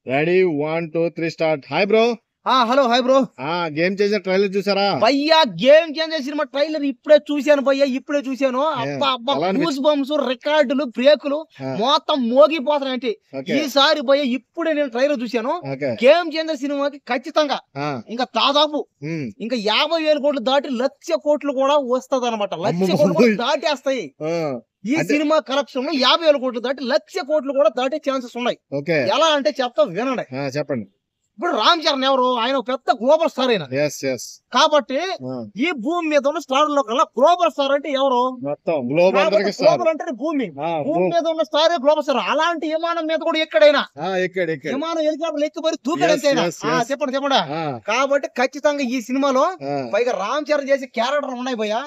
Ready 1 2 3 start. Hi bro. Hello hi bro. Game changer trailer చూసారా భయ్యా? Game changer cinema trailer ఇప్పుడే చూశాను భయ్యా, ఇప్పుడే చూశాను. అబ్బా అబ్బా, గూస్ బంప్స్, రికార్డులు, బ్రేకులు మొత్తం మోగిపోతున్నాయంటే ఈసారి భయ్యా ఇప్పుడే నేను ట్రైలర్ చూశాను. గేమ్ చేంజర్ సినిమాకి ఖచ్చితంగా ఇంకా దాదాపు ఇంకా 50,000 కోట్లు దాటి 1,00,000 కోట్లు కూడా వస్తుంది అనమాట. 1,00,000 కోట్లు దాటేస్తాయి. ఈ సినిమా కలెక్షన్ లో 50,000 కోట్లు దాటి 1,00,000 కోట్లు కూడా దాటే ఛాన్సెస్ ఉన్నాయి. ఎలా అంటే చెప్తా వినండి. చెప్పండి. ఇప్పుడు రామ్ చరణ్ ఎవరు? ఆయన పెద్ద గ్లోబల్ స్టార్ అయిన కాబట్టి ఈ భూమి మీద ఉన్న స్టార్ లో కల్లా గ్లోబల్ స్టార్ అంటే ఎవరు? గ్లోబల్ అంటే భూమి మీద ఉన్న స్టార్ గ్లోబల్ స్టార్. అలాంటి విమానం మీద కూడా ఎక్కడైనా విమానం హెలికాప్టర్ ఎక్కిపోయి దూకడైనా చెప్పండి చెప్పండి. కాబట్టి ఖచ్చితంగా ఈ సినిమాలో పైగా రామ్ చరణ్ చేసే క్యారెక్టర్ ఉన్నాయి భయ్యా.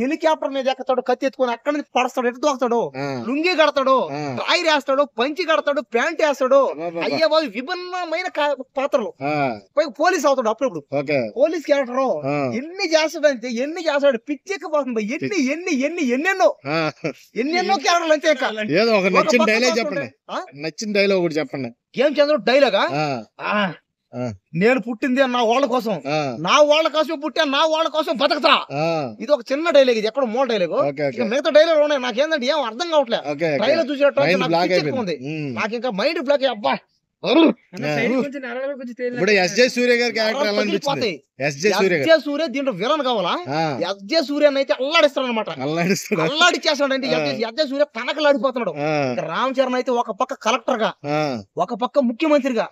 హెలికాప్టర్ మీద ఎక్కుతాడు, కత్తి ఎత్తుకొని అక్కడి నుంచి పడతాడు, ఎటు దోస్తాడు, లుంగి కడతాడు, టైర్ వేస్తాడు, పంచి కడతాడు, ప్యాంట్ వేస్తాడు. అయ్యే బాబు విభిన్నమైన పాత్రలు. పోలీస్ అవుతాడు అప్పుడప్పుడు. పోలీస్ క్యారెక్టర్ ఎన్ని చేస్తాడంటే ఎన్ని చేస్తాడు, పిచ్చెక్కిపోతుంది. ఎన్నెన్నో క్యారెక్టర్లు అంతే. నచ్చిన డైలాగ్ ఒకటి చెప్పండి. గేమ్ చంద్ర డైలాగా? నేను పుట్టింది నా వాళ్ళ కోసం, నా వాళ్ళ కోసం పుట్టా, నా వాళ్ళ కోసం బతకతా. ఇది ఒక చిన్న డైలాగ్, ఇది ఎక్కడ మూల డైలాగ్. మిగతా డైలాగ్ ఉన్నాయి. నాకేందంటే ఏం అర్థం కావట్లేదు. ట్రైలర్ చూసేటప్పుడు నాకు ఇంకా మైండ్ బ్లాక్. అబ్బా ఇప్పుడు ఎస్జే సూర్య గారి క్యారెక్టర్ ఎలా అనిపించింది? ఎస్జే సూర్య దీంట్లో విలన్ కావాలా? ఎస్జే సూర్య అయితే అల్లాడిస్తాడు అనమాట. అల్లాడి చేస్తాడు అంటే ఎస్జే సూర్య కనకలాడిపోతున్నాడు. రామ్ చరణ్ అయితే ఒక పక్క కలెక్టర్ గా, ఒక పక్క ముఖ్యమంత్రిగా,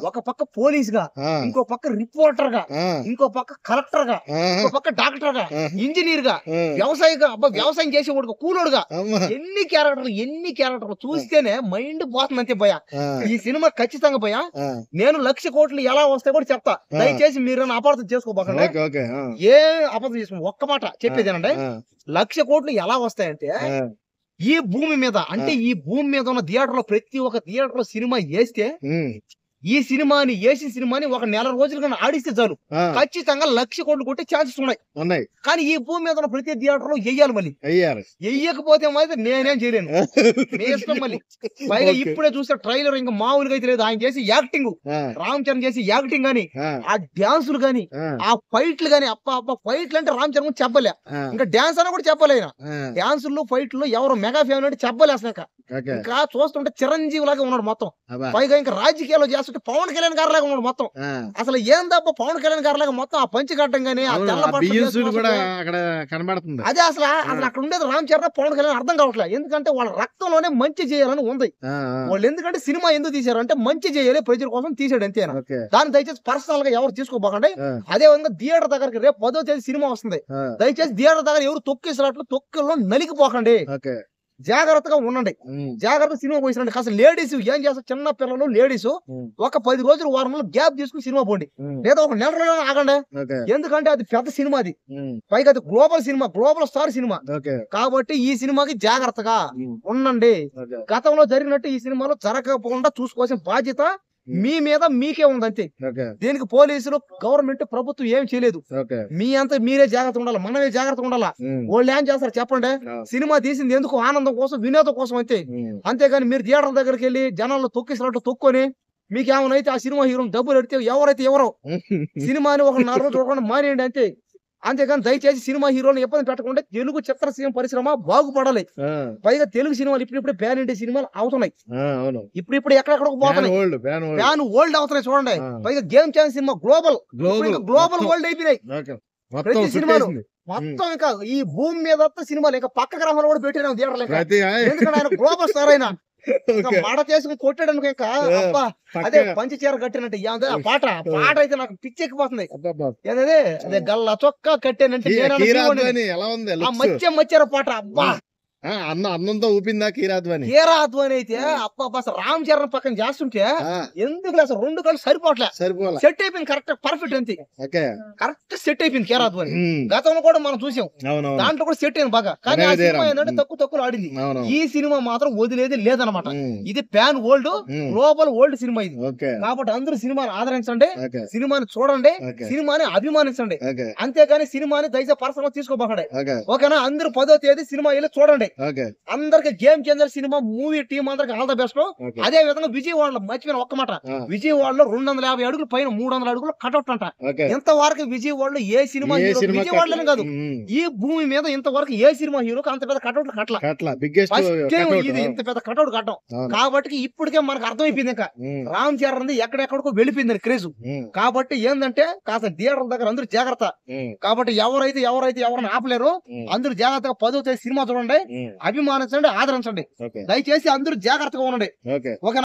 ఒక పక్క పోలీస్ గా, ఇంకో పక్క రిపోర్టర్ గా, ఇంకో పక్క కలెక్టర్ గా, ఇంకో పక్క డాక్టర్ గా, ఇంజనీర్ గా, వ్యవసాయం చేసేవాడు, కూలోడుగా. ఎన్ని క్యారెక్టర్లు చూస్తేనే మైండ్ పోతుంది అంతే భయ. ఈ సినిమా ఖచ్చితంగా భయ. నేను 1,00,000 కోట్లు ఎలా వస్తాయి కూడా చెప్తా. దయచేసి మీరు అపార్థం చేసుకోబోకండి. ఏ అపార్థం చేసుకో, ఒక్క మాట చెప్పేదేనండి. 1,00,000 కోట్లు ఎలా వస్తాయంటే ఈ భూమి మీద, అంటే ఈ భూమి మీద ఉన్న థియేటర్ లో ప్రతి ఒక్క థియేటర్ లో సినిమా వేస్తే ఈ సినిమాని ఒక నెల రోజులు కానీ ఆడిస్తే చాలు ఖచ్చితంగా 1,00,000 కోట్లు కొట్టే ఛాన్సెస్ ఉన్నాయి. కానీ ఈ భూమి మీద ఉన్న ప్రతి థియేటర్ లో వెయ్యాలి. మళ్ళీ వెయ్యకపోతే మాత్రం నేనేం చేయలేను. మళ్ళీ పైగా ఇప్పుడే చూస్తే ట్రైలర్ ఇంకా మామూలుగా అయితే లేదు. ఆయన చేసి యాక్టింగ్, రామ్ చరణ్ చేసి యాక్టింగ్ గాని, ఆ డాన్సులు గాని, ఆ ఫైట్లు గాని, ఫైట్లు అంటే రామ్ చరణ్ చెప్పలే, ఇంకా డాన్స్ అని కూడా చెప్పలే. డాన్సులు ఫైట్లు ఎవరు మెగా ఫ్యామిలీ అంటే చెప్పలేసాక ఇంకా చూస్తుంటే చిరంజీవి లాగా ఉన్నాడు మొత్తం. పైగా ఇంకా రాజకీయాల్లో చేస్తుంటే పవన్ కళ్యాణ్ గారి లాగా ఉన్నాడు మొత్తం. అసలు ఏం తప్ప పవన్ కళ్యాణ్ గారి లాగా మొత్తం ఆ పంచి కట్టడం గానీ, ఆ తెల్ల కనబడుతుంది. అదే అసలు అక్కడ ఉండేది రామ్ చరణ్, పవన్ కళ్యాణ్ అర్థం కావట్లేదు. ఎందుకంటే వాళ్ళ రక్తంలోనే మంచి చేయాలని ఉంది వాళ్ళు. ఎందుకంటే సినిమా ఎందుకు తీశారు అంటే మంచి చేయాలి, ప్రజల కోసం తీసాడు అంతేనా. దాన్ని దయచేసి పర్సనల్ గా ఎవరు తీసుకోబోకండి. అదే విధంగా థియేటర్ దగ్గరికి రేపు 10వ తేదీ సినిమా వస్తుంది. దయచేసి థియేటర్ దగ్గర ఎవరు తొక్కేసినట్లు తొక్కుల్లో నలిగిపోకండి. జాగ్రత్తగా ఉండండి. జాగ్రత్త సినిమా పోయినండి. కాస్త లేడీస్ ఏం చేస్తారు, చిన్న పిల్లలు లేడీస్ ఒక 10 రోజులు, వారం రోజులు గ్యాప్ తీసుకుని సినిమా పోండి, లేదా ఒక నెల రోజులు ఆగండి. ఎందుకంటే అది పెద్ద సినిమా, అది పైగా అది global cinema, global star cinema. కాబట్టి ఈ సినిమాకి జాగ్రత్తగా ఉండండి. గతంలో జరిగినట్టు ఈ సినిమాలో జరగకుండా చూసుకోవాల్సిన బాధ్యత మీ మీద మీకే ఉంది అంతే. దీనికి పోలీసులు, గవర్నమెంట్, ప్రభుత్వం ఏం చేయలేదు. మీ అంతా మీరే జాగ్రత్త ఉండాలి, మనమే జాగ్రత్తగా ఉండాలా. వాళ్ళు ఏం చేస్తారు చెప్పండి? సినిమా తీసింది ఎందుకు? ఆనందం కోసం, వినోదం కోసం అంతే. అంతేగాని మీరు థియేటర్ దగ్గరికి వెళ్ళి జనాల్లో తొక్కిసినట్టు తొక్కొని మీకేమనైతే ఆ సినిమా హీరో డబ్బులు ఎడితే ఎవరో సినిమాని ఒక 4 రోజులు చూడకుండా మానేయండి అంతే. అంతేగాని దయచేసి సినిమా హీరోలు ఇబ్బంది పెట్టకుండా తెలుగు చిత్రసీమ పరిశ్రమ బాగుపడాలి. పైగా తెలుగు సినిమాలు ఇప్పుడిప్పుడే ప్యాన్ ఇండియా సినిమాలు అవుతున్నాయి. ఇప్పుడు ఎక్కడెక్కడ పోతున్నాయి, ప్యాన్ వరల్డ్ అవుతున్నాయి చూడండి. పైగా game changer cinema global world అయిపోయినాయి ప్రతి సినిమాలు మొత్తం. ఇంకా ఈ భూమి మీద సినిమాలు ఇంకా పక్క గ్రామాలు కూడా పెట్టినాం థియేటర్లు. ఎందుకంటే ఆయన గ్లోబల్ స్టార్ అయినా మడ చేసుకుని కొట్టాడు అనుకో. ఇంకా అబ్బా అదే పంచి చీర కట్టినట్టు ఆ పాట అయితే నాకు పిచ్చెక్కిపోతుంది. అదే అదే గల్ల చొక్కా కట్టానంటే మచ్చార పాట. అబ్బా అన్నంతో ఊపిందా కీరాధ్వని అయితే అబ్బా రామ్ చరణ్ పక్కన చేస్తుంటే ఎందుకు అసలు 2 కళ్ళు సరిపోవట్లే. సెట్ అయిపోయింది కరెక్ట్, పర్ఫెక్ట్ అంతే. కరెక్ట్ సెట్ అయిపోయింది కీరాధ్వని. గతంలో కూడా మనం చూసాం, దాంట్లో కూడా సెట్ అయింది బాగా. కానీ ఆ సినిమా ఏంటంటే తక్కువ ఆడింది. ఈ సినిమా మాత్రం వదిలేది లేదనమాట. ఇది pan world, global world cinema ఇది. కాబట్టి అందరూ సినిమాని ఆదరించండి, సినిమాని చూడండి, సినిమాని అభిమానించండి. అంతేగాని సినిమాని దయచేసి పర్సనల్ తీసుకోబోకండి. ఓకేనా? అందరూ 10వ తేదీ సినిమా వెళ్ళి చూడండి. ఓకే అందరికి game changer cinema movie team అందరికి ఆల్ ద బెస్ట్. ఓకే అదే విధంగా విజయవాడలో మర్చిపోయిన ఒక్క మాట, ఆ, విజయవాడలో 250 అడుగుల పైన 300 అడుగులు కటౌట్ అంట. ఓకే ఇంతవరకు విజయవాడలో ఏ సినిమా ఏ హీరో, సినిమా విజయవాడలోనే కాదు ఉమ్, ఈ భూమి మీద ఇంతవరకు ఏ సినిమా హీరోకి అంత పెద్ద కటౌట్లు కట్టల. అట్లా బిగ్గెస్ట్ ఫస్ట్ టైం ఇది ఇంత పెద్ద కటౌట్ కట్టం. కాబట్టి ఇప్పటికే మనకు అర్థమైపోయింది ఇంకా రామ్ చరణ్ ఎక్కడెక్కడికో వెళ్ళిపోయింది క్రేజ్. కాబట్టి ఏంటంటే కాస్త థియేటర్ దగ్గర అందరూ జాగ్రత్త. కాబట్టి ఎవరైతే ఎవరిని ఆపలేరు అందరూ జాగ్రత్తగా 10వ తేదీ సినిమా చూడండి, అభిమానించండి, ఆదరించండి. ఓకే దయచేసి అందరూ జాగ్రత్తగా ఉండండి. Okay okay.